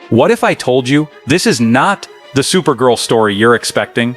What if I told you this is not the Supergirl story you're expecting?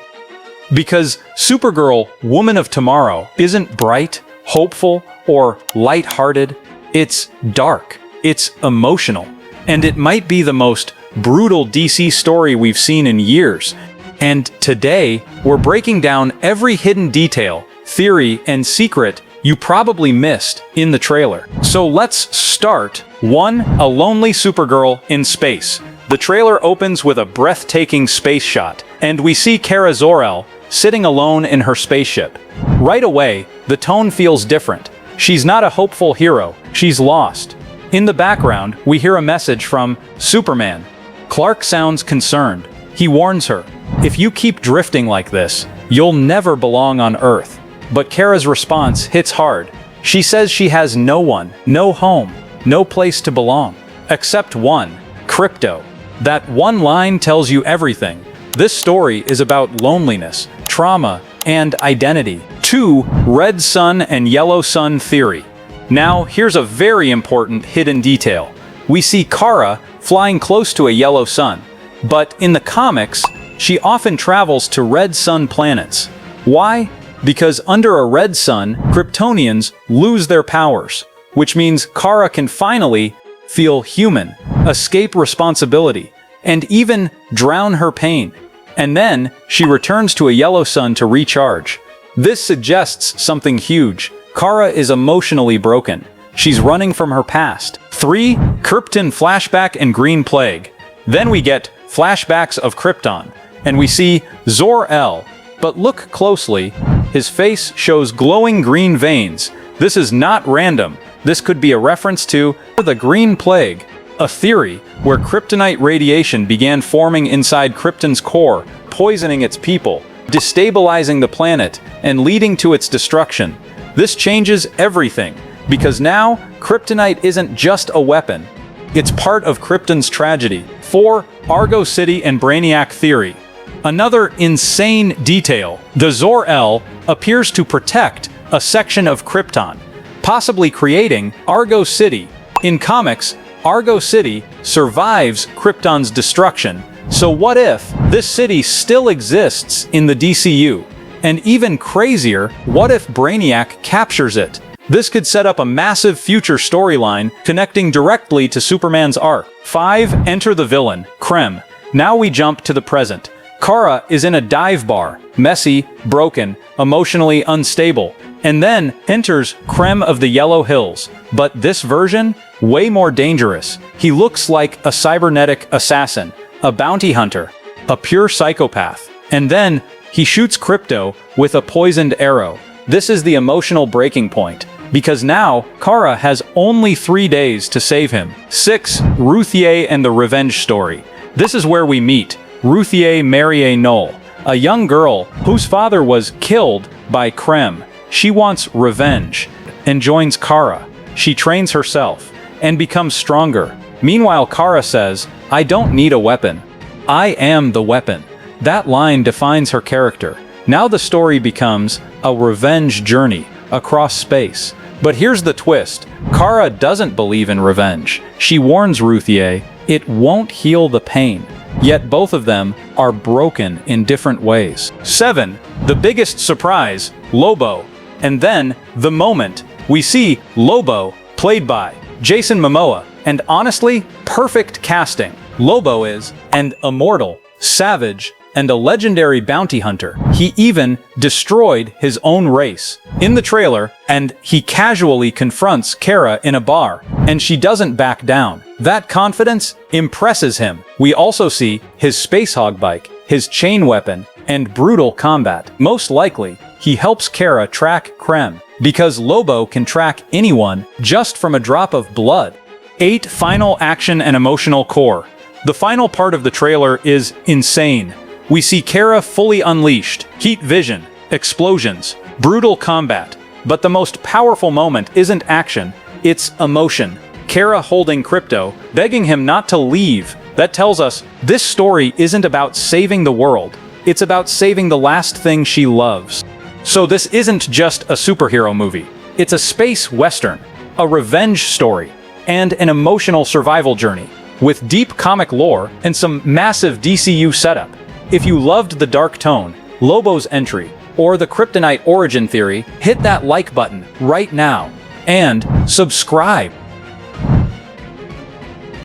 Because Supergirl, Woman of Tomorrow, isn't bright, hopeful, or light-hearted. It's dark, it's emotional, and it might be the most brutal DC story we've seen in years. And today, we're breaking down every hidden detail, theory, and secret you probably missed in the trailer. So let's start. 1. A lonely Supergirl in space. The trailer opens with a breathtaking space shot, and we see Kara Zor-El sitting alone in her spaceship. Right away, the tone feels different. She's not a hopeful hero, she's lost. In the background, we hear a message from Superman. Clark sounds concerned. He warns her, "If you keep drifting like this, you'll never belong on Earth." But Kara's response hits hard. She says she has no one, no home, no place to belong. Except one, Krypto. That one line tells you everything. This story is about loneliness, trauma, and identity. 2. Red sun and yellow sun theory. Now, here's a very important hidden detail. We see Kara flying close to a yellow sun, but in the comics, she often travels to red sun planets. Why? Because under a red sun, Kryptonians lose their powers, which means Kara can finally feel human, escape responsibility, and even drown her pain. And then, she returns to a yellow sun to recharge. This suggests something huge. Kara is emotionally broken. She's running from her past. 3. Krypton flashback and green plague. Then we get flashbacks of Krypton, and we see Zor-El. But look closely. His face shows glowing green veins. This is not random. This could be a reference to the Green Plague, a theory where kryptonite radiation began forming inside Krypton's core, poisoning its people, destabilizing the planet, and leading to its destruction. This changes everything, because now kryptonite isn't just a weapon. It's part of Krypton's tragedy. 4. Argo City and Brainiac theory. Another insane detail. The Zor-El appears to protect a section of Krypton, possibly creating Argo City. In comics, Argo City survives Krypton's destruction. So what if this city still exists in the DCU? And even crazier, what if Brainiac captures it? This could set up a massive future storyline connecting directly to Superman's arc. 5. Enter the villain, Krem. Now we jump to the present. Kara is in a dive bar, messy, broken, emotionally unstable, and then enters Krem of the Yellow Hills. But this version, way more dangerous. He looks like a cybernetic assassin, a bounty hunter, a pure psychopath. And then he shoots Krypto with a poisoned arrow. This is the emotional breaking point, because now Kara has only 3 days to save him. 6. Ruthie and the revenge story. This is where we meet Ruthie Marie Knoll, a young girl whose father was killed by Krem. She wants revenge and joins Kara. She trains herself and becomes stronger. Meanwhile, Kara says, "I don't need a weapon. I am the weapon." That line defines her character. Now the story becomes a revenge journey across space. But here's the twist. Kara doesn't believe in revenge. She warns Ruthie it won't heal the pain. Yet both of them are broken in different ways. 7. The biggest surprise, Lobo. And then, the moment, we see Lobo, played by Jason Momoa. And honestly, perfect casting. Lobo is an immortal, savage, and a legendary bounty hunter. He even destroyed his own race. In the trailer, and he casually confronts Kara in a bar, and she doesn't back down. That confidence impresses him. We also see his space hog bike, his chain weapon, and brutal combat. Most likely, he helps Kara track Krem, because Lobo can track anyone just from a drop of blood. 8. Final action and emotional core. The final part of the trailer is insane. We see Kara fully unleashed, heat vision, explosions, brutal combat. But the most powerful moment isn't action, it's emotion. Kara holding Krypto, begging him not to leave. That tells us this story isn't about saving the world, it's about saving the last thing she loves. So this isn't just a superhero movie, it's a space western, a revenge story, and an emotional survival journey. with deep comic lore and some massive DCU setup. If you loved the dark tone, Lobo's entry, or the Kryptonite origin theory, hit that like button right now and subscribe.